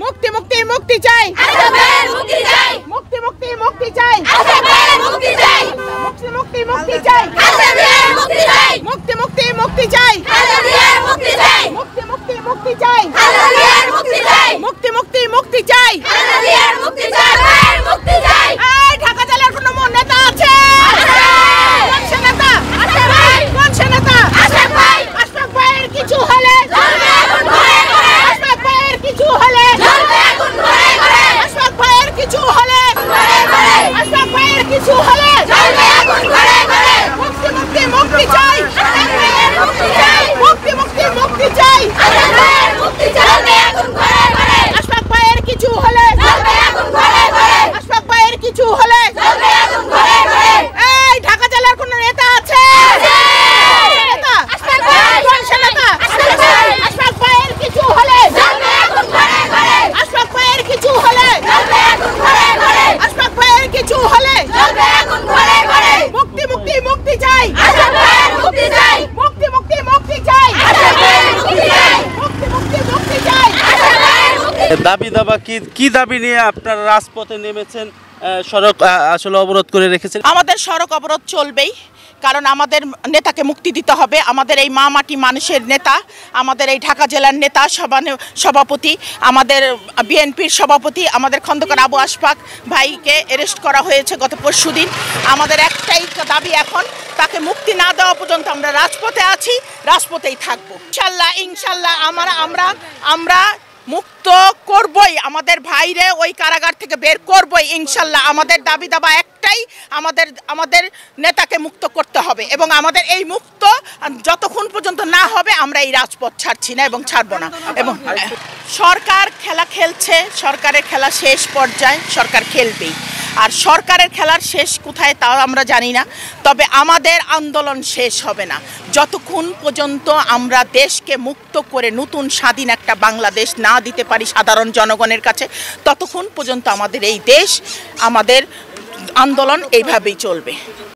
মুক্তি মুক্তি মুক্তি চাই, মুক্তি চাই, মুক্তি মুক্তি মুক্তি চাই, মুক্তি চাই, মুক্তি মুক্তি মুক্তি চাই, মুক্তি চাই, মুক্তি মুক্তি মুক্তি চাই, মুক্তি চাই, মুক্তি মুক্তি মুক্তি চাই, মুক্তি চাই, মুক্তি মুক্তি মুক্তি চাই, মুক্তি চাই, মুক্তি চাই। এই ঢাকা জেলার কোন নেতা আছে? কোন সে নেতা? আছে ভাই। কোন সে নেতা? আছে ভাই। আশফাক ভাইয়ের কিছু হলে জ্বলবে আগুন ঘরে ঘরে, আশফাক ভাইয়ের কিছু হলে জ্বলবে আগুন ঘরে ঘরে, আশফাক ভাইয়ের কিছু হলে ঘরে ঘরে, আশফাক ভাইয়ের কিছু হলে জ্বলবে আগুন ঘরে ঘরে। মুক্তি মুক্তি মুক্তি চাই, মুক্তি চাই, মুক্তি মুক্তি মুক্তি চাই, মুক্তি চাই, আগুন ঘরে ঘরে, আশফাক ভাইয়ের কিছু হলে জ্বলবে আগুন ঘরে ঘরে, আশফাক ভাইয়ের কিছু হলে জ্বলবে আগুন ঘরে ঘরে। এই ঢাকা জেলার কোন নেতা আছে? নেতা আশফাক ভাই। কোন সে নেতা? আশফাক ভাইয়ের কিছু হলে জ্বলবে আগুন ঘরে ঘরে, আশফাক ভাইয়ের কিছু হলে জ্বলবে আগুন ঘরে ঘরে, আশফাক ভাইয়ের কিছু হলে জ্বলবে আগুন ঘরে ঘরে। মুক্তি মুক্তি মুক্তি চাই, আশফাক ভাইয়ের মুক্তি চাই, মুক্তি মুক্তি মুক্তি চাই, আশফাক ভাইয়ের মুক্তি চাই, মুক্তি মুক্তি মুক্তি চাই, আশফাক ভাইয়ের মুক্তি। দাবি দাবা কি দাবি নিয়ে আপনারা রাজপথে নেমেছেন, সড়ক আসলে অবরোধ করে রেখেছেন? আমাদের সড়ক অবরোধ চলবেই, কারণ আমাদের নেতাকে মুক্তি দিতে হবে। আমাদের এই মা মাটি মানুষের নেতা, আমাদের এই ঢাকা জেলার নেতা, সভাপতি, আমাদের বিএনপির সভাপতি, আমাদের খন্দকার আবু আশফাক ভাইকে অ্যারেস্ট করা হয়েছে গত পরশুদিন। আমাদের একটাই দাবি, এখন তাকে মুক্তি না দেওয়া পর্যন্ত আমরা রাজপথে আছি, রাজপথেই থাকবো। ইনশাল্লাহ ইনশাল্লাহ আমরা মুক্ত করবই, আমাদের ভাইরে ওই কারাগার থেকে বের করবই ইনশাল্লাহ। আমাদের দাবি দাবা একটাই, আমাদের নেতাকে মুক্ত করতে হবে, এবং আমাদের এই মুক্ত যতক্ষণ পর্যন্ত না হবে আমরা এই রাজপথ ছাড়ছি না এবং ছাড়বো না। এবং সরকার খেলা খেলছে, সরকারের খেলা শেষ পর্যায়ে, সরকার খেলবেই। আর সরকারের খেলার শেষ কোথায় তাও আমরা জানি না, তবে আমাদের আন্দোলন শেষ হবে না যতক্ষণ পর্যন্ত আমরা দেশকে মুক্ত করে নতুন স্বাধীন একটা বাংলাদেশ না দিতে পারি সাধারণ জনগণের কাছে, ততক্ষণ পর্যন্ত আমাদের এই দেশ, আমাদের আন্দোলন এইভাবেই চলবে।